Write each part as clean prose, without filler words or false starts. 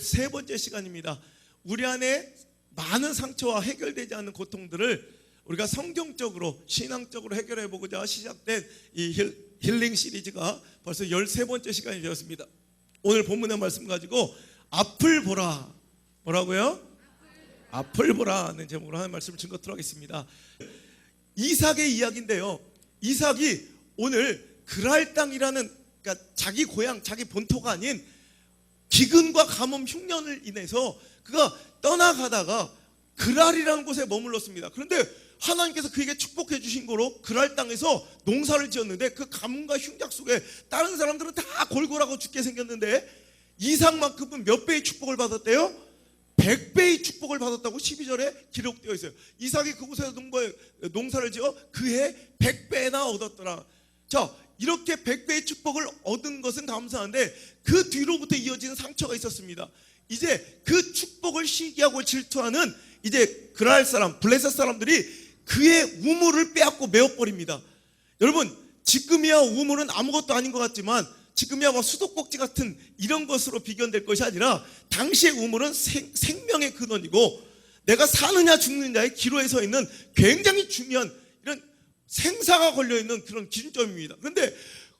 13번째 시간입니다. 우리 안에 많은 상처와 해결되지 않는 고통들을 우리가 성경적으로 신앙적으로 해결해 보고자 시작된 이 힐링 시리즈가 벌써 13번째 시간이 되었습니다. 오늘 본문의 말씀 가지고 앞을 보라. 뭐라고요? 앞을 보라는 제목으로 하는 말씀을 증거토록 하겠습니다. 이삭의 이야기인데요, 이삭이 오늘 그랄 땅이라는, 그러니까 자기 고향, 자기 본토가 아닌 기근과 가뭄 흉년을 인해서 그가 떠나가다가 그랄이라는 곳에 머물렀습니다. 그런데 하나님께서 그에게 축복해 주신 거로 그랄 땅에서 농사를 지었는데 그 가뭄과 흉작 속에 다른 사람들은 다 골골하고 죽게 생겼는데 이삭만큼은 몇 배의 축복을 받았대요? 100배의 축복을 받았다고 12절에 기록되어 있어요. 이삭이 그곳에서 농사를 지어 그해 100배나 얻었더라. 자, 이렇게 100배의 축복을 얻은 것은 감사한데 그 뒤로부터 이어지는 상처가 있었습니다. 이제 그 축복을 시기하고 질투하는 이제 그랄 사람, 블레셋 사람들이 그의 우물을 빼앗고 메워버립니다. 여러분, 지금이야 우물은 아무것도 아닌 것 같지만 지금이야 뭐 수도꼭지 같은 이런 것으로 비견될 것이 아니라 당시의 우물은 생명의 근원이고 내가 사느냐 죽느냐의 기로에 서 있는 굉장히 중요한 이런 생사가 걸려있는 그런 기준점입니다. 그런데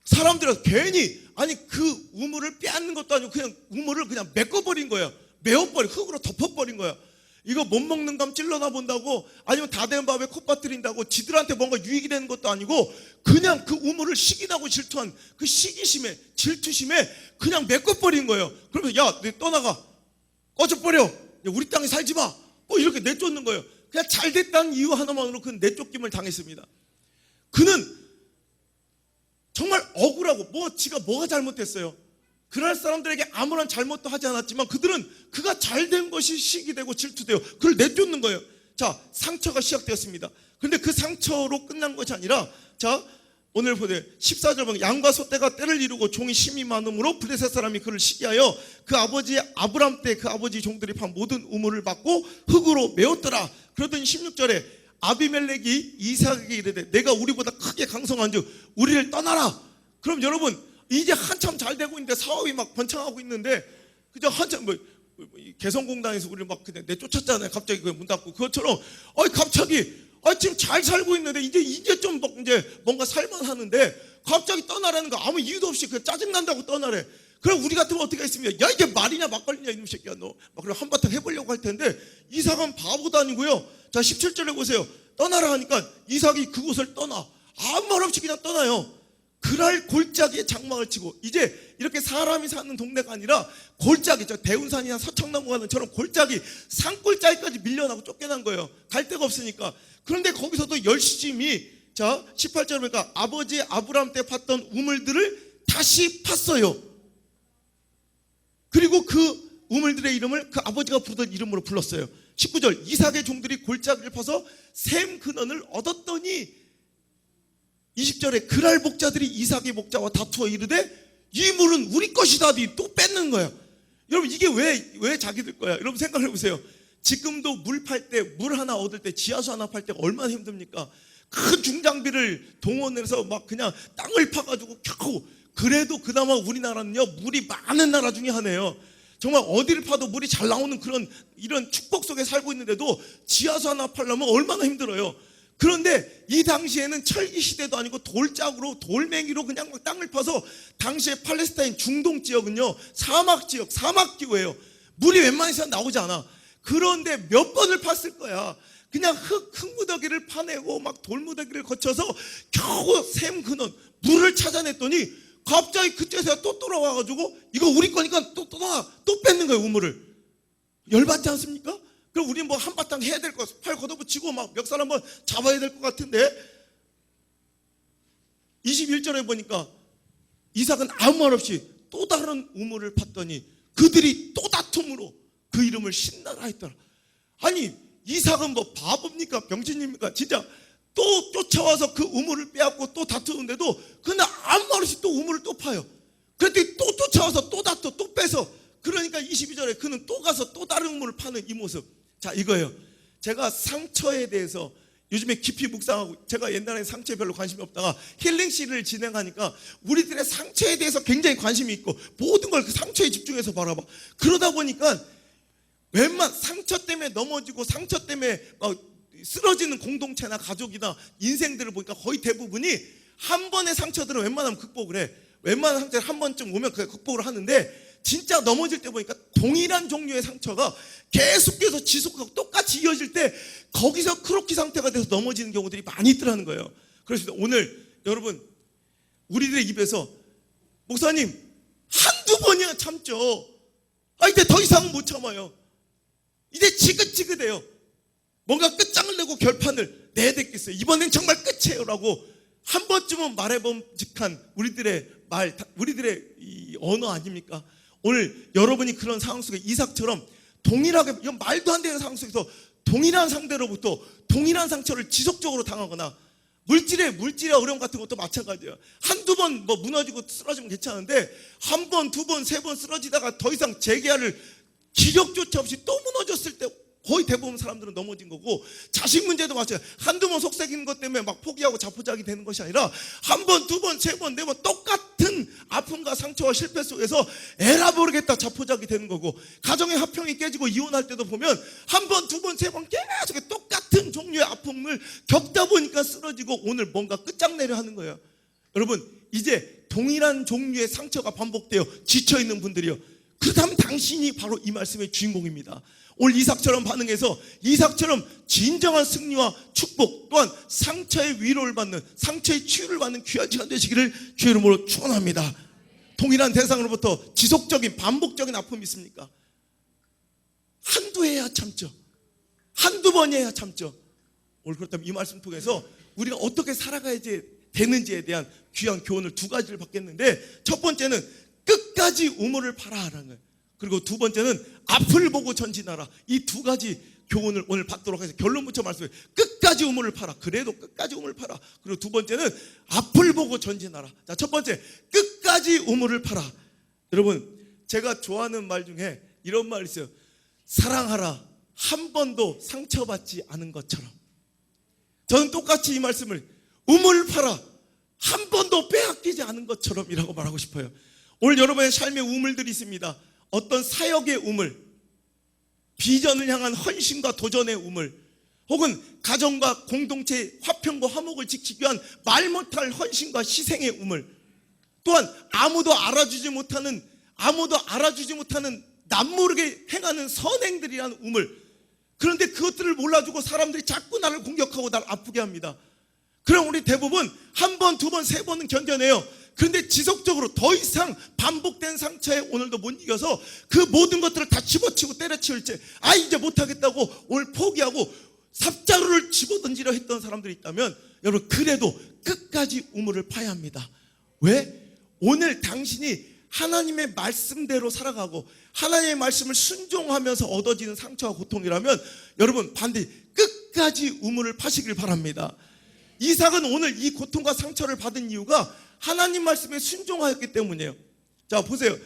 사람들은 괜히 그 우물을 빼앗는 것도 아니고 그냥 우물을 그냥 메꿔버린 거예요. 메워버린, 흙으로 덮어버린 거예요. 이거 못 먹는 감 찔러나 본다고, 아니면 다 된 밥에 콧 빠뜨린다고 지들한테 뭔가 유익이 되는 것도 아니고 그냥 그 우물을 시기나고 질투한 그 시기심에, 질투심에 그냥 메꿔버린 거예요. 그러면서 야, 너 떠나가, 꺼져버려, 우리 땅에 살지 마, 뭐 이렇게 내쫓는 거예요. 그냥 잘됐다는 이유 하나만으로 그는 내쫓김을 당했습니다. 그는 정말 억울하고 지가 뭐가 잘못했어요? 그날 사람들에게 아무런 잘못도 하지 않았지만 그들은 그가 잘된 것이 시기되고 질투되어 그를 내쫓는 거예요. 자, 상처가 시작되었습니다. 그런데 그 상처로 끝난 것이 아니라, 자, 오늘 보세요. 14절 보면 양과 소떼가 때를 이루고 종이 심이 많음으로 블레셋 사람이 그를 시기하여 그 아버지 아브람 때 그 아버지 종들이 판 모든 우물을 받고 흙으로 메웠더라. 그러더니 16절에 아비멜렉이 이삭에게 이르되 내가 우리보다 크게 강성한즉 우리를 떠나라. 그럼 여러분, 이제 한참 잘 되고 있는데 사업이 막 번창하고 있는데 그저 한참 개성공단에서 우리를 막 그냥 내쫓았잖아요. 갑자기 문 닫고 그것처럼 갑자기 지금 잘 살고 있는데 이제 좀 이제 뭔가 살만하는데 갑자기 떠나라는 거 아무 이유도 없이 그냥 짜증난다고 떠나래. 그럼 우리 같으면 어떻게 했습니까? 야, 이게 말이냐 막걸리냐 이놈 새끼야 너. 막 그럼 한바탕 해보려고 할 텐데 이삭은 바보도 아니고요. 자, 17절에 보세요. 떠나라 하니까 이삭이 그곳을 떠나 아무 말 없이 그냥 떠나요. 그랄 골짜기에 장막을 치고, 이제 이렇게 사람이 사는 동네가 아니라 골짜기, 대운산이나 서창나무 가는 저런 골짜기, 산골짜기까지 밀려나고 쫓겨난 거예요. 갈 데가 없으니까. 그런데 거기서도 열심히, 자, 18절에 보니까 아버지 아브람 때 팠던 우물들을 다시 팠어요. 그리고 그 우물들의 이름을 그 아버지가 부르던 이름으로 불렀어요. 19절 이삭의 종들이 골짜기를 파서 샘 근원을 얻었더니 20절에 그랄 목자들이 이삭의 목자와 다투어 이르되 이 물은 우리 것이다. 또 뺏는 거야. 여러분, 이게 왜 자기들 거야? 여러분 생각해 보세요. 지금도 물 팔 때, 물 하나 얻을 때, 지하수 하나 팔 때가 얼마나 힘듭니까? 큰 중장비를 동원해서 막 그냥 땅을 파가지고 겨우, 그래도 그나마 우리나라는요 물이 많은 나라 중에 하나예요. 정말 어디를 파도 물이 잘 나오는 이런 축복 속에 살고 있는데도 지하수 하나 팔려면 얼마나 힘들어요. 그런데 이 당시에는 철기 시대도 아니고 돌짝으로 돌멩이로 그냥 막 땅을 파서, 당시에 팔레스타인 중동 지역은요 사막 지역, 사막기후예요. 물이 웬만해서 나오지 않아. 그런데 몇 번을 팠을 거야. 그냥 흙무더기를 파내고 막 돌무더기를 거쳐서 겨우 샘 근원 물을 찾아냈더니 갑자기 그때서야 또 돌아와가지고 이거 우리 거니까 또 뺏는 거예요. 우물을. 열받지 않습니까? 그럼 우리 뭐 한바탕 해야 될 거, 팔 걷어붙이고 막 멱살 한번 잡아야 될 것 같은데 21절에 보니까 이삭은 아무 말 없이 또 다른 우물을 팠더니 그들이 또 다툼으로 그 이름을 신나라 했더라. 아니, 이삭은 뭐 바보입니까? 병신입니까? 진짜 또 쫓아와서 그 우물을 빼앗고 또 다투는데도 그는 아무 말 없이 또 우물을 또 파요. 그랬더니 또 쫓아와서 또 다투, 또 뺏어. 그러니까 22절에 그는 또 가서 또 다른 우물을 파는 이 모습. 자, 이거예요. 제가 상처에 대해서 요즘에 깊이 묵상하고, 제가 옛날에 상처에 별로 관심이 없다가 힐링 시리즈를 진행하니까 우리들의 상처에 대해서 굉장히 관심이 있고 모든 걸 그 상처에 집중해서 바라봐. 그러다 보니까 상처 때문에 넘어지고 상처 때문에 쓰러지는 공동체나 가족이나 인생들을 보니까 거의 대부분이 한 번의 상처들은 웬만하면 극복을 해. 웬만한 상처를 한 번쯤 오면 그게 극복을 하는데, 진짜 넘어질 때 보니까 동일한 종류의 상처가 계속해서 지속하고 똑같이 이어질 때 거기서 크로키 상태가 돼서 넘어지는 경우들이 많이 있더라는 거예요. 그래서 오늘 여러분, 우리들의 입에서 목사님 한두 번이야 참죠. 이제 더 이상은 못 참아요. 이제 지긋지긋해요. 뭔가 끝장을 내고 결판을 내야 되겠어요. 이번엔 정말 끝이에요 라고 한 번쯤은 말해봄직한 우리들의 말, 우리들의 이 언어 아닙니까? 오늘 여러분이 그런 상황 속에 이삭처럼 동일하게, 이건 말도 안 되는 상황 속에서 동일한 상대로부터 동일한 상처를 지속적으로 당하거나 물질의 어려움 같은 것도 마찬가지예요. 한두 번 무너지고 쓰러지면 괜찮은데 한 번, 두 번, 세 번 쓰러지다가 더 이상 재기할 기력조차 없이 또 무너졌을 때 거의 대부분 사람들은 넘어진 거고, 자식 문제도 마찬가지예요. 한두 번 속삭이는 것 때문에 막 포기하고 자포자기 되는 것이 아니라 한 번, 두 번, 세 번, 네 번 똑같은 아픔과 상처와 실패 속에서 에라 모르겠다 자포자기 되는 거고, 가정의 화평이 깨지고 이혼할 때도 보면 한 번, 두 번, 세 번 계속 똑같은 종류의 아픔을 겪다 보니까 쓰러지고 오늘 뭔가 끝장내려 하는 거예요. 여러분, 이제 동일한 종류의 상처가 반복되어 지쳐있는 분들이요, 그렇다면 당신이 바로 이 말씀의 주인공입니다. 오늘 이삭처럼 반응해서 이삭처럼 진정한 승리와 축복, 또한 상처의 위로를 받는, 상처의 치유를 받는 귀한 시간 되시기를 주의 이름으로 축원합니다. 동일한 대상으로부터 지속적인 반복적인 아픔이 있습니까? 한두 해야 참죠. 한두 번이야 참죠. 오늘 그렇다면 이 말씀 통해서 우리가 어떻게 살아가야지 되는지에 대한 귀한 교훈을 두 가지를 받겠는데, 첫 번째는 끝까지 우물을 파라라는 거예요. 그리고 두 번째는 앞을 보고 전진하라. 이 두 가지 교훈을 오늘 받도록 하겠습니다. 결론 붙여 말씀해. 끝까지 우물을 파라. 그래도 끝까지 우물을 파라. 그리고 두 번째는 앞을 보고 전진하라. 자, 첫 번째, 끝까지 우물을 파라. 여러분, 제가 좋아하는 말 중에 이런 말이 있어요. 사랑하라. 한 번도 상처받지 않은 것처럼. 저는 똑같이 이 말씀을 우물을 파라. 한 번도 빼앗기지 않은 것처럼 이라고 말하고 싶어요. 오늘 여러분의 삶의 우물들이 있습니다. 어떤 사역의 우물, 비전을 향한 헌신과 도전의 우물, 혹은 가정과 공동체의 화평과 화목을 지키기 위한 말 못할 헌신과 희생의 우물, 또한 아무도 알아주지 못하는 남모르게 행하는 선행들이라는 우물. 그런데 그것들을 몰라주고 사람들이 자꾸 나를 공격하고 나를 아프게 합니다. 그럼 우리 대부분 한 번, 두 번, 세 번은 견뎌내요. 그런데 지속적으로 더 이상 반복된 상처에 오늘도 못 이겨서 그 모든 것들을 다 집어치고 때려치울 때 이제 못하겠다고 오늘 포기하고 삽자루를 집어던지려 했던 사람들이 있다면, 여러분, 그래도 끝까지 우물을 파야 합니다. 왜? 오늘 당신이 하나님의 말씀대로 살아가고 하나님의 말씀을 순종하면서 얻어지는 상처와 고통이라면 여러분 반드시 끝까지 우물을 파시길 바랍니다. 이삭은 오늘 이 고통과 상처를 받은 이유가 하나님 말씀에 순종하였기 때문이에요. 자, 보세요.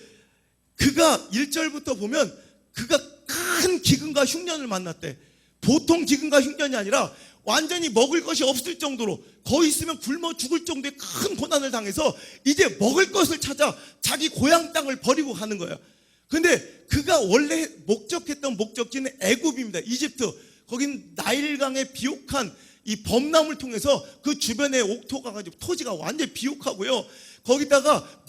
그가 1절부터 보면 그가 큰 기근과 흉년을 만났대. 보통 기근과 흉년이 아니라 완전히 먹을 것이 없을 정도로, 거기 있으면 굶어 죽을 정도의 큰 고난을 당해서 이제 먹을 것을 찾아 자기 고향 땅을 버리고 가는 거예요. 근데 그가 원래 목적했던 목적지는 애굽입니다. 이집트. 거긴 나일강의 비옥한 이 범람을 통해서 그 주변에 옥토가 가지고 토지가 완전히 비옥하고요. 거기다가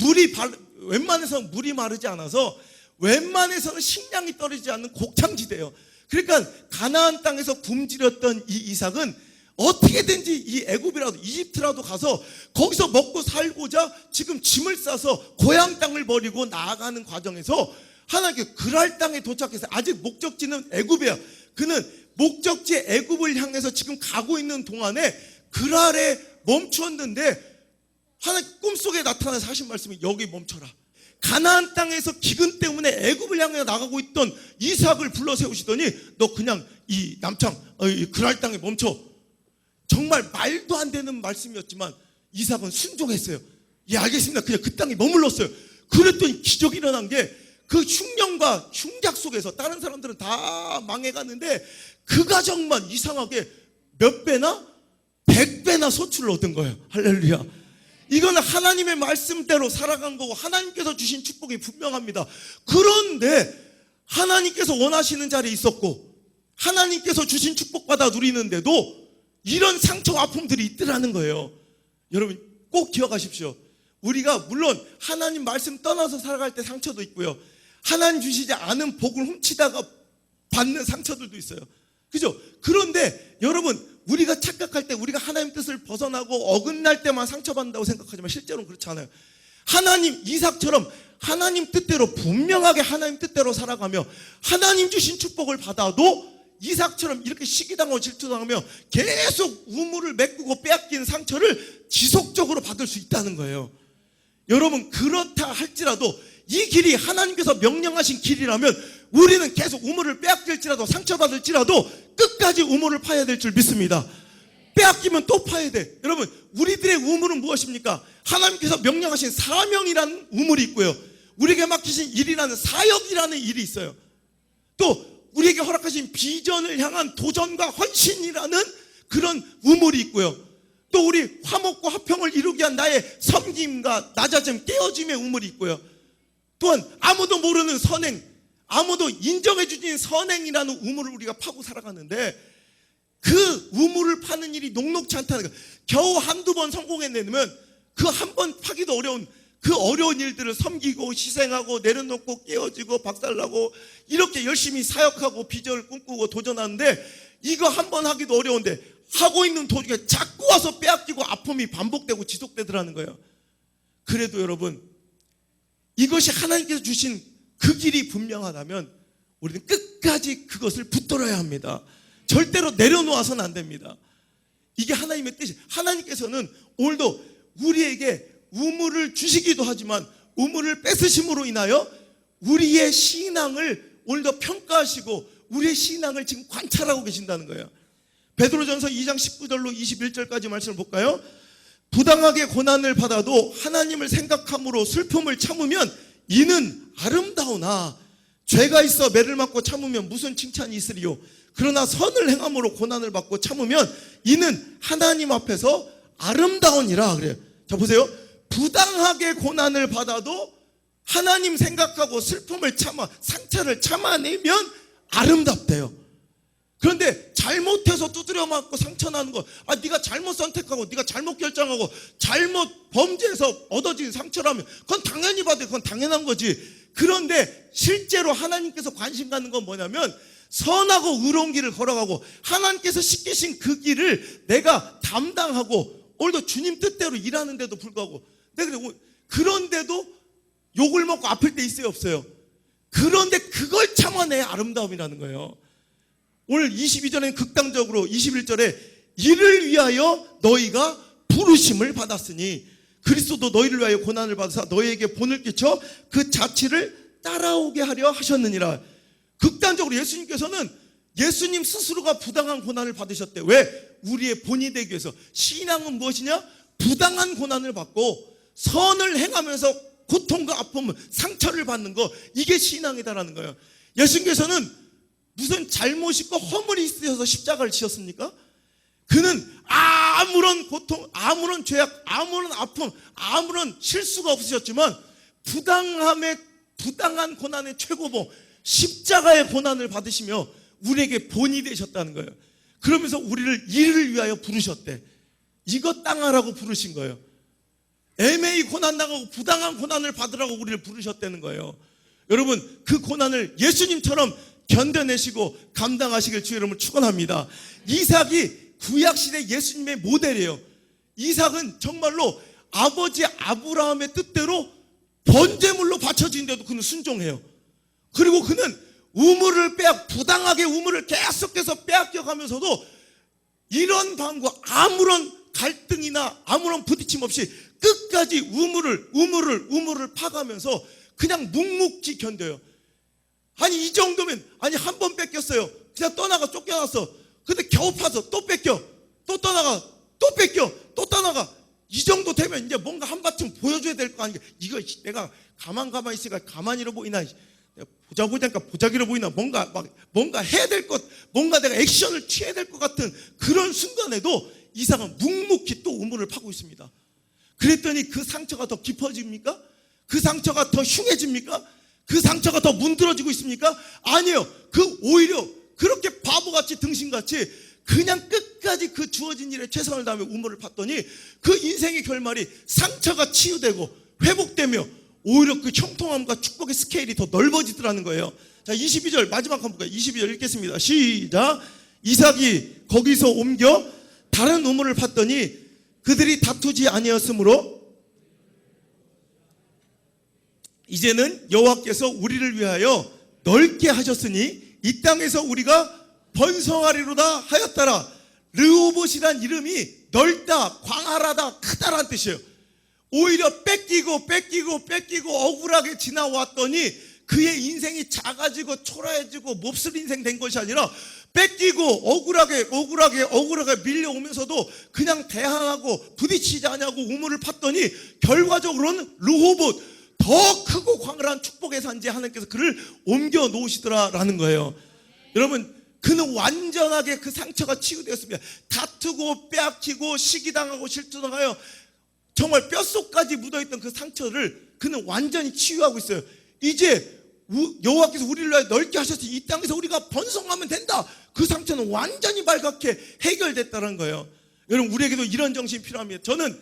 웬만해서는 물이 마르지 않아서 웬만해서는 식량이 떨어지지 않는 곡창지대예요. 그러니까 가나안 땅에서 굶주렸던 이 이삭은 어떻게든지 이 애굽이라도 이집트라도 가서 거기서 먹고 살고자 지금 짐을 싸서 고향 땅을 버리고 나아가는 과정에서 하나님께 그랄 땅에 도착해서, 아직 목적지는 애굽이야. 그는 목적지 애굽을 향해서 지금 가고 있는 동안에 그랄에 멈추었는데 하나님 꿈속에 나타나서 하신 말씀이 여기 멈춰라. 가나안 땅에서 기근 때문에 애굽을 향해 나가고 있던 이삭을 불러 세우시더니 너 그냥 이 남창 그랄 땅에 멈춰. 정말 말도 안 되는 말씀이었지만 이삭은 순종했어요. 예, 알겠습니다. 그냥 그 땅에 머물렀어요. 그랬더니 기적이 일어난 게, 그 흉년과 흉작 속에서 다른 사람들은 다 망해갔는데 그 가정만 이상하게 몇 배나? 100배나 소출을 얻은 거예요. 할렐루야. 이거는 하나님의 말씀대로 살아간 거고 하나님께서 주신 축복이 분명합니다. 그런데 하나님께서 원하시는 자리에 있었고 하나님께서 주신 축복받아 누리는데도 이런 상처와 아픔들이 있더라는 거예요. 여러분 꼭 기억하십시오. 우리가 물론 하나님 말씀 떠나서 살아갈 때 상처도 있고요, 하나님 주시지 않은 복을 훔치다가 받는 상처들도 있어요. 그죠? 그런데 여러분 우리가 착각할 때 우리가 하나님 뜻을 벗어나고 어긋날 때만 상처받는다고 생각하지만 실제로는 그렇지 않아요. 하나님 이삭처럼 하나님 뜻대로 분명하게 하나님 뜻대로 살아가며 하나님 주신 축복을 받아도 이삭처럼 이렇게 시기당하고 질투당하며 계속 우물을 메꾸고 빼앗긴 상처를 지속적으로 받을 수 있다는 거예요. 여러분 그렇다 할지라도 이 길이 하나님께서 명령하신 길이라면 우리는 계속 우물을 빼앗길지라도 상처받을지라도 끝까지 우물을 파야 될 줄 믿습니다. 빼앗기면 또 파야 돼. 여러분 우리들의 우물은 무엇입니까? 하나님께서 명령하신 사명이라는 우물이 있고요, 우리에게 맡기신 일이라는 사역이라는 일이 있어요. 또 우리에게 허락하신 비전을 향한 도전과 헌신이라는 그런 우물이 있고요, 또 우리 화목과 화평을 이루기 위한 나의 섬김과 낮아짐, 깨어짐의 우물이 있고요, 또한 아무도 모르는 선행, 아무도 인정해주진 선행이라는 우물을 우리가 파고 살아가는데 그 우물을 파는 일이 녹록지 않다는 거예요. 겨우 한두 번 성공해내면 그 한 번 파기도 어려운 그 어려운 일들을 섬기고 희생하고 내려놓고 깨어지고 박살나고 이렇게 열심히 사역하고 비전을 꿈꾸고 도전하는데 이거 한 번 하기도 어려운데 하고 있는 도중에 자꾸 와서 빼앗기고 아픔이 반복되고 지속되더라는 거예요. 그래도 여러분 이것이 하나님께서 주신 그 길이 분명하다면 우리는 끝까지 그것을 붙들어야 합니다. 절대로 내려놓아서는 안 됩니다. 이게 하나님의 뜻이. 하나님께서는 오늘도 우리에게 우물을 주시기도 하지만 우물을 뺏으심으로 인하여 우리의 신앙을 오늘도 평가하시고 우리의 신앙을 지금 관찰하고 계신다는 거예요. 베드로전서 2장 19절로 21절까지 말씀을 볼까요? 부당하게 고난을 받아도 하나님을 생각함으로 슬픔을 참으면 이는 아름다우나 죄가 있어 매를 맞고 참으면 무슨 칭찬이 있으리요. 그러나 선을 행함으로 고난을 받고 참으면 이는 하나님 앞에서 아름다우니라 그래요. 자 보세요. 부당하게 고난을 받아도 하나님 생각하고 슬픔을 참아 상처를 참아내면 아름답대요. 그런데 잘못해서 두드려 맞고 상처나는 거, 네가 잘못 선택하고 네가 잘못 결정하고 잘못 범죄해서 얻어진 상처라면 그건 당연히 받아요. 그건 당연한 거지. 그런데 실제로 하나님께서 관심 갖는 건 뭐냐면 선하고 의로운 길을 걸어가고 하나님께서 시키신 그 길을 내가 담당하고 오늘도 주님 뜻대로 일하는데도 불구하고 내가 그런데도 욕을 먹고 아플 때 있어요 없어요? 그런데 그걸 참아내야 아름다움이라는 거예요. 오늘 22절에는 극단적으로 21절에 이를 위하여 너희가 부르심을 받았으니 그리스도도 너희를 위하여 고난을 받으사 너희에게 본을 끼쳐 그 자취를 따라오게 하려 하셨느니라. 극단적으로 예수님께서는 예수님 스스로가 부당한 고난을 받으셨대. 왜? 우리의 본이 되기 위해서. 신앙은 무엇이냐? 부당한 고난을 받고 선을 행하면서 고통과 아픔, 상처를 받는 거, 이게 신앙이다라는 거예요. 예수님께서는 무슨 잘못 있고 허물이 있으셔서 십자가를 지셨습니까? 그는 아무런 고통, 아무런 죄악, 아무런 아픔, 아무런 실수가 없으셨지만 부당한 고난의 최고봉 십자가의 고난을 받으시며 우리에게 본이 되셨다는 거예요. 그러면서 우리를 이를 위하여 부르셨대. 이것 당하라고 부르신 거예요. 애매히 고난 당하고 부당한 고난을 받으라고 우리를 부르셨다는 거예요. 여러분 그 고난을 예수님처럼 견뎌내시고 감당하시길 주의 이름으로 축원합니다. 이삭이 구약시대 예수님의 모델이에요. 이삭은 정말로 아버지 아브라함의 뜻대로 번제물로 바쳐진데도 그는 순종해요. 그리고 그는 부당하게 우물을 계속해서 빼앗겨가면서도 이런 방과 아무런 갈등이나 아무런 부딪힘 없이 끝까지 우물을 파가면서 그냥 묵묵히 견뎌요. 아니 이 정도면 한 번 뺏겼어요. 그냥 떠나가 쫓겨났어. 근데 겨우 파서 또 뺏겨. 또 떠나가 또 뺏겨. 또 떠나가. 이 정도 되면 이제 뭔가 한바탕 보여줘야 될 거 아니야. 이거 내가 가만히 있으니까 가만히로 보이나. 보자니까 보자기로 보이나 뭔가 해야 될 것, 뭔가 내가 액션을 취해야 될 것 같은 그런 순간에도 이삭은 묵묵히 또 우물을 파고 있습니다. 그랬더니 그 상처가 더 깊어집니까? 그 상처가 더 흉해집니까? 그 상처가 더 문드러지고 있습니까? 아니에요. 오히려 그렇게 바보같이 등신같이 그냥 끝까지 그 주어진 일에 최선을 다하며 우물을 팠더니 그 인생의 결말이 상처가 치유되고 회복되며 오히려 그 형통함과 축복의 스케일이 더 넓어지더라는 거예요. 자, 22절 마지막 한번 볼까요? 22절 읽겠습니다. 시작. 이삭이 거기서 옮겨 다른 우물을 팠더니 그들이 다투지 아니었으므로 이제는 여호와께서 우리를 위하여 넓게 하셨으니 이 땅에서 우리가 번성하리로다 하였더라. 르호봇이란 이름이 넓다, 광활하다, 크다란 뜻이에요. 오히려 뺏기고 억울하게 지나왔더니 그의 인생이 작아지고 초라해지고 몹쓸 인생 된 것이 아니라 뺏기고 억울하게 밀려오면서도 그냥 대항하고 부딪히지 않냐고 우물을 팠더니 결과적으로는 르호봇, 더 크고 광활한 축복의 산지에 하나님께서 그를 옮겨 놓으시더라라는 거예요. 여러분, 그는 완전하게 그 상처가 치유되었습니다. 다투고 빼앗기고 시기당하고 실투당하여 정말 뼛속까지 묻어있던 그 상처를 그는 완전히 치유하고 있어요. 이제 여호와께서 우리를 위하여 넓게 하셨으니 이 땅에서 우리가 번성하면 된다. 그 상처는 완전히 발갛게 해결됐다는 거예요. 여러분, 우리에게도 이런 정신이 필요합니다. 저는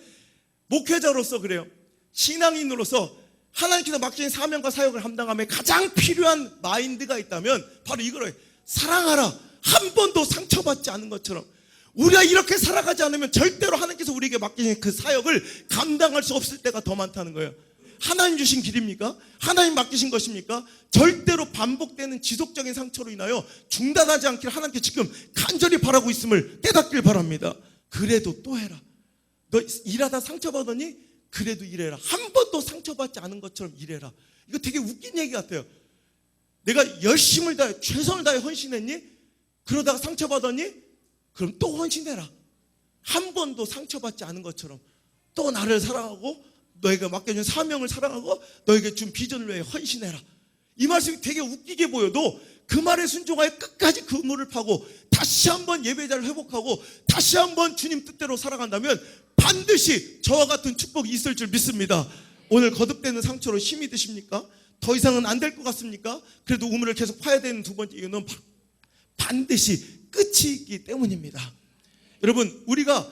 목회자로서 그래요. 신앙인으로서 하나님께서 맡긴 사명과 사역을 감당함에 가장 필요한 마인드가 있다면 바로 이거예요. 사랑하라. 한 번도 상처받지 않은 것처럼 우리가 이렇게 살아가지 않으면 절대로 하나님께서 우리에게 맡기신 그 사역을 감당할 수 없을 때가 더 많다는 거예요. 하나님 주신 길입니까? 하나님 맡기신 것입니까? 절대로 반복되는 지속적인 상처로 인하여 중단하지 않기를 하나님께 지금 간절히 바라고 있음을 깨닫길 바랍니다. 그래도 또 해라. 너 일하다 상처받았니? 그래도 일해라. 한 번도 상처받지 않은 것처럼 일해라. 이거 되게 웃긴 얘기 같아요. 내가 열심을 다해 최선을 다해 헌신했니? 그러다가 상처받았니? 그럼 또 헌신해라. 한 번도 상처받지 않은 것처럼 또 나를 사랑하고 너에게 맡겨준 사명을 사랑하고 너에게 준 비전을 위해 헌신해라. 이 말씀이 되게 웃기게 보여도 그 말에 순종하여 끝까지 그 우물을 파고 다시 한번 예배자를 회복하고 다시 한번 주님 뜻대로 살아간다면 반드시 저와 같은 축복이 있을 줄 믿습니다. 오늘 거듭되는 상처로 힘이 드십니까? 더 이상은 안 될 것 같습니까? 그래도 우물을 계속 파야 되는 두 번째 이유는 반드시 끝이 있기 때문입니다. 여러분, 우리가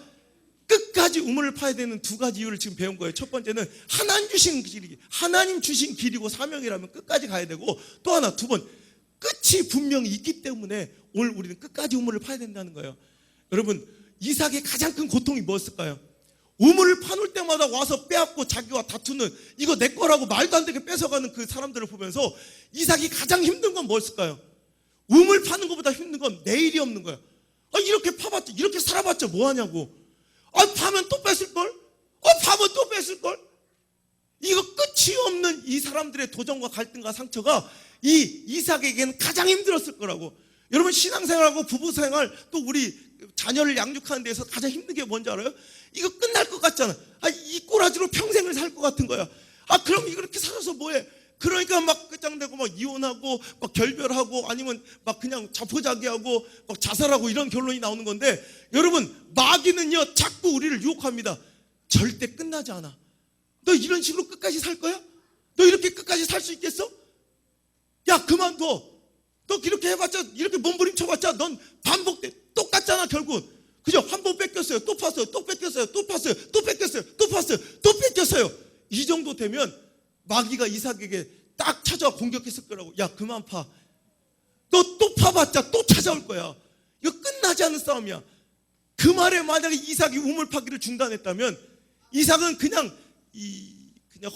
끝까지 우물을 파야 되는 두 가지 이유를 지금 배운 거예요. 첫 번째는 하나님 주신 길이고 사명이라면 끝까지 가야 되고, 또 하나, 두 번, 끝이 분명히 있기 때문에 오늘 우리는 끝까지 우물을 파야 된다는 거예요. 여러분, 이삭의 가장 큰 고통이 뭐였을까요? 우물을 파놓을 때마다 와서 빼앗고 자기와 다투는, 이거 내 거라고 말도 안 되게 뺏어가는 그 사람들을 보면서 이삭이 가장 힘든 건 뭐였을까요? 우물 파는 것보다 힘든 건 내일이 없는 거야. 이렇게 파봤자, 이렇게 살아봤자 뭐하냐고. 파면 또 뺏을걸? 파면 또 뺏을걸? 이거 끝이 없는 이 사람들의 도전과 갈등과 상처가 이 이삭에게는 가장 힘들었을 거라고. 여러분, 신앙생활하고 부부생활, 또 우리 자녀를 양육하는 데서 가장 힘든 게 뭔지 알아요? 이거 끝날 것 같잖아. 이 꼬라지로 평생을 살 것 같은 거야. 그럼 이렇게 살아서 뭐해? 그러니까 막 끝장내고 막 이혼하고 막 결별하고 아니면 막 그냥 자포자기하고 막 자살하고 이런 결론이 나오는 건데, 여러분, 마귀는요 자꾸 우리를 유혹합니다. 절대 끝나지 않아. 너 이런 식으로 끝까지 살 거야? 너 이렇게 끝까지 살 수 있겠어? 야, 그만둬. 너 이렇게 해봤자, 이렇게 몸부림쳐봤자 넌 반복돼. 똑같잖아 결국은. 그죠? 한 번 뺏겼어요, 또 팠어요, 또 뺏겼어요, 또 팠어요, 또 뺏겼어요, 또 팠어요, 또 뺏겼어요. 이 정도 되면 마귀가 이삭에게 딱 찾아와 공격했을 거라고. 야, 그만 파. 너 또 파봤자 또 찾아올 거야. 이거 끝나지 않은 싸움이야. 그 말에 만약에 이삭이 우물 파기를 중단했다면 이삭은 그냥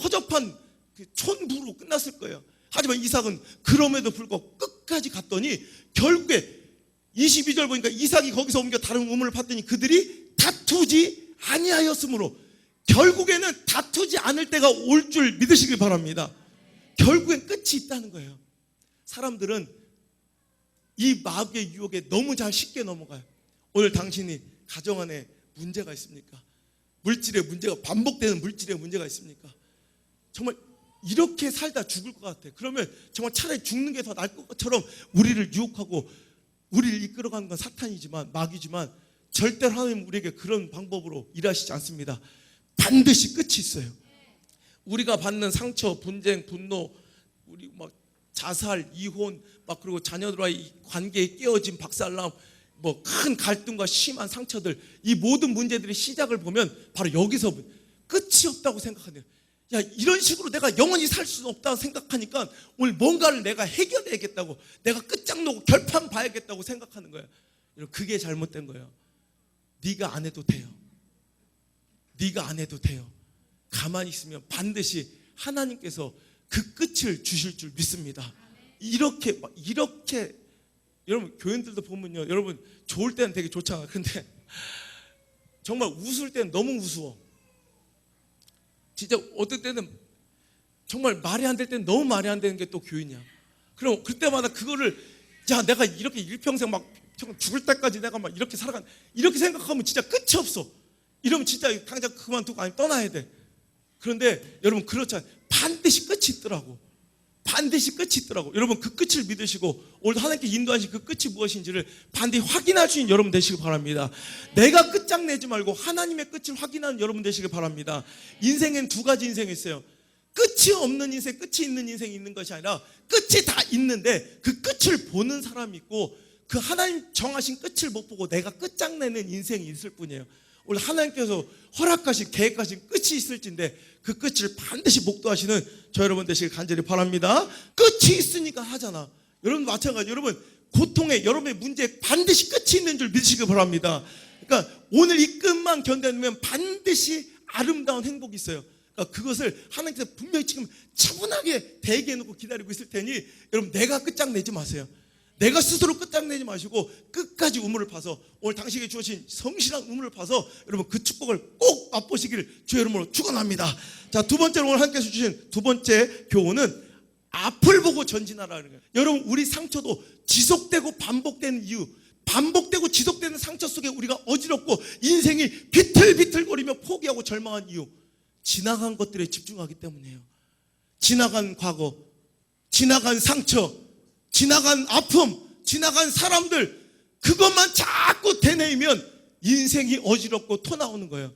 허접한 그 촌부로 끝났을 거예요. 하지만 이삭은 그럼에도 불구하고 끝까지 갔더니 결국에 22절 보니까 이삭이 거기서 옮겨 다른 우물을 팠더니 그들이 다투지 아니하였으므로, 결국에는 다투지 않을 때가 올 줄 믿으시길 바랍니다. 결국엔 끝이 있다는 거예요. 사람들은 이 마귀의 유혹에 너무 잘 쉽게 넘어가요. 오늘 당신이 가정 안에 문제가 있습니까? 물질의 문제가, 반복되는 물질의 문제가 있습니까? 정말 이렇게 살다 죽을 것 같아. 그러면 정말 차라리 죽는 게 더 나을 것처럼 우리를 유혹하고 우리를 이끌어가는 건 사탄이지만, 마귀지만, 절대로 하나님 우리에게 그런 방법으로 일하시지 않습니다. 반드시 끝이 있어요. 우리가 받는 상처, 분쟁, 분노, 우리 막 자살, 이혼, 막 그리고 자녀들과의 관계에 깨어진 박살남, 뭐 큰 갈등과 심한 상처들, 이 모든 문제들의 시작을 보면 바로 여기서 끝이 없다고 생각하네요. 야, 이런 식으로 내가 영원히 살 수는 없다고 생각하니까 오늘 뭔가를 내가 해결해야겠다고, 내가 끝장놓고 결판 봐야겠다고 생각하는 거예요. 여러분, 그게 잘못된 거예요. 네가 안 해도 돼요. 네가 안 해도 돼요. 가만히 있으면 반드시 하나님께서 그 끝을 주실 줄 믿습니다. 이렇게 여러분, 교인들도 보면요, 여러분 좋을 때는 되게 좋잖아요. 근데 정말 웃을 때는 너무 우스워. 진짜 어떨 때는 정말 말이 안 될 때는 너무 말이 안 되는 게 또 교인이야. 그럼 그때마다 그거를, 야, 내가 이렇게 일평생 막 죽을 때까지 내가 막 이렇게 살아간, 이렇게 생각하면 진짜 끝이 없어. 이러면 진짜 당장 그만두고 아니면 떠나야 돼. 그런데 여러분, 그렇잖아요. 반드시 끝이 있더라고. 반드시 끝이 있더라고. 여러분, 그 끝을 믿으시고 오늘 하나님께 인도하신 그 끝이 무엇인지를 반드시 확인할 수 있는 여러분 되시길 바랍니다. 내가 끝장내지 말고 하나님의 끝을 확인하는 여러분 되시길 바랍니다. 인생엔 두 가지 인생이 있어요. 끝이 없는 인생, 끝이 있는 인생이 있는 것이 아니라 끝이 다 있는데 그 끝을 보는 사람이 있고, 그 하나님 정하신 끝을 못 보고 내가 끝장내는 인생이 있을 뿐이에요. 오늘 하나님께서 허락하신, 계획하신 끝이 있을진데 그 끝을 반드시 목도하시는 저 여러분 되시길 간절히 바랍니다. 끝이 있으니까 하잖아. 여러분 마찬가지. 여러분 고통에, 여러분의 문제에 반드시 끝이 있는 줄 믿으시길 바랍니다. 그러니까 오늘 이 끝만 견뎌내면 반드시 아름다운 행복이 있어요. 그러니까 그것을 하나님께서 분명히 지금 차분하게 대기해놓고 기다리고 있을 테니 여러분, 내가 끝장내지 마세요. 내가 스스로 끝장내지 마시고 끝까지 우물을 파서, 오늘 당신에게 주어진 성실한 우물을 파서 여러분 그 축복을 꼭 맛보시기를 주의 이름으로 축원합니다. 자, 두 번째로 오늘 하나님께서 주신 두 번째 교훈은 앞을 보고 전진하라는 거예요. 여러분, 우리 상처도 지속되고 반복되는 이유, 반복되고 지속되는 상처 속에 우리가 어지럽고 인생이 비틀비틀거리며 포기하고 절망한 이유, 지나간 것들에 집중하기 때문이에요. 지나간 과거, 지나간 상처, 지나간 아픔, 지나간 사람들, 그것만 자꾸 되뇌이면 인생이 어지럽고 토 나오는 거예요.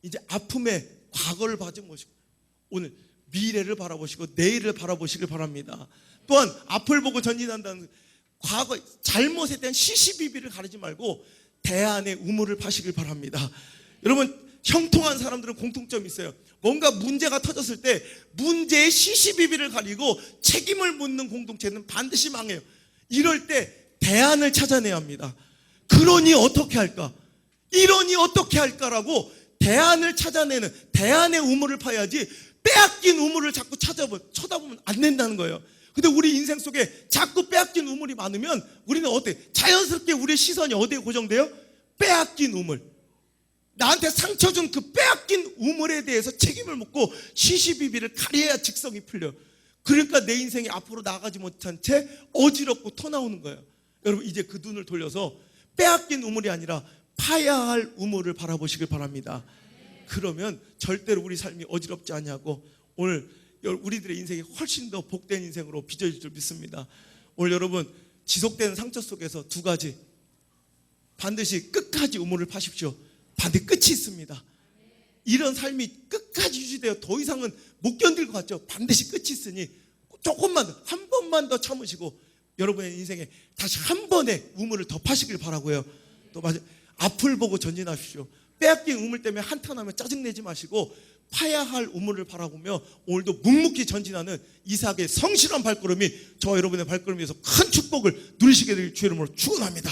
이제 아픔의 과거를 봐보시고 오늘 미래를 바라보시고 내일을 바라보시길 바랍니다. 또한 앞을 보고 전진한다는, 과거 잘못에 대한 시시비비를 가리지 말고 대안의 우물을 파시길 바랍니다. 여러분, 형통한 사람들은 공통점이 있어요. 뭔가 문제가 터졌을 때 문제의 시시비비를 가리고 책임을 묻는 공동체는 반드시 망해요. 이럴 때 대안을 찾아내야 합니다. 그러니 어떻게 할까? 이러니 어떻게 할까라고 대안을 찾아내는, 대안의 우물을 파야지 빼앗긴 우물을 자꾸 쳐다보면 안 된다는 거예요. 근데 우리 인생 속에 자꾸 빼앗긴 우물이 많으면 우리는 어때? 자연스럽게 우리의 시선이 어디에 고정돼요? 빼앗긴 우물. 나한테 상처 준 그 빼앗긴 우물에 대해서 책임을 묻고 시시비비를 가려야 직성이 풀려. 그러니까 내 인생이 앞으로 나가지 못한 채 어지럽고 토 나오는 거예요. 여러분, 이제 그 눈을 돌려서 빼앗긴 우물이 아니라 파야 할 우물을 바라보시길 바랍니다. 그러면 절대로 우리 삶이 어지럽지 않냐고, 오늘 우리들의 인생이 훨씬 더 복된 인생으로 빚어질 줄 믿습니다. 오늘 여러분, 지속되는 상처 속에서 두 가지, 반드시 끝까지 우물을 파십시오. 반드시 끝이 있습니다. 이런 삶이 끝까지 유지되어 더 이상은 못 견딜 것 같죠? 반드시 끝이 있으니 조금만 더, 한 번만 더 참으시고 여러분의 인생에 다시 한 번의 우물을 더 파시길 바라고요. 또 앞을 보고 전진하십시오. 빼앗긴 우물 때문에 한탄하며 짜증내지 마시고 파야 할 우물을 바라보며 오늘도 묵묵히 전진하는 이삭의 성실한 발걸음이 저와 여러분의 발걸음에서 큰 축복을 누리시게 될 주의 이름으로 축원합니다.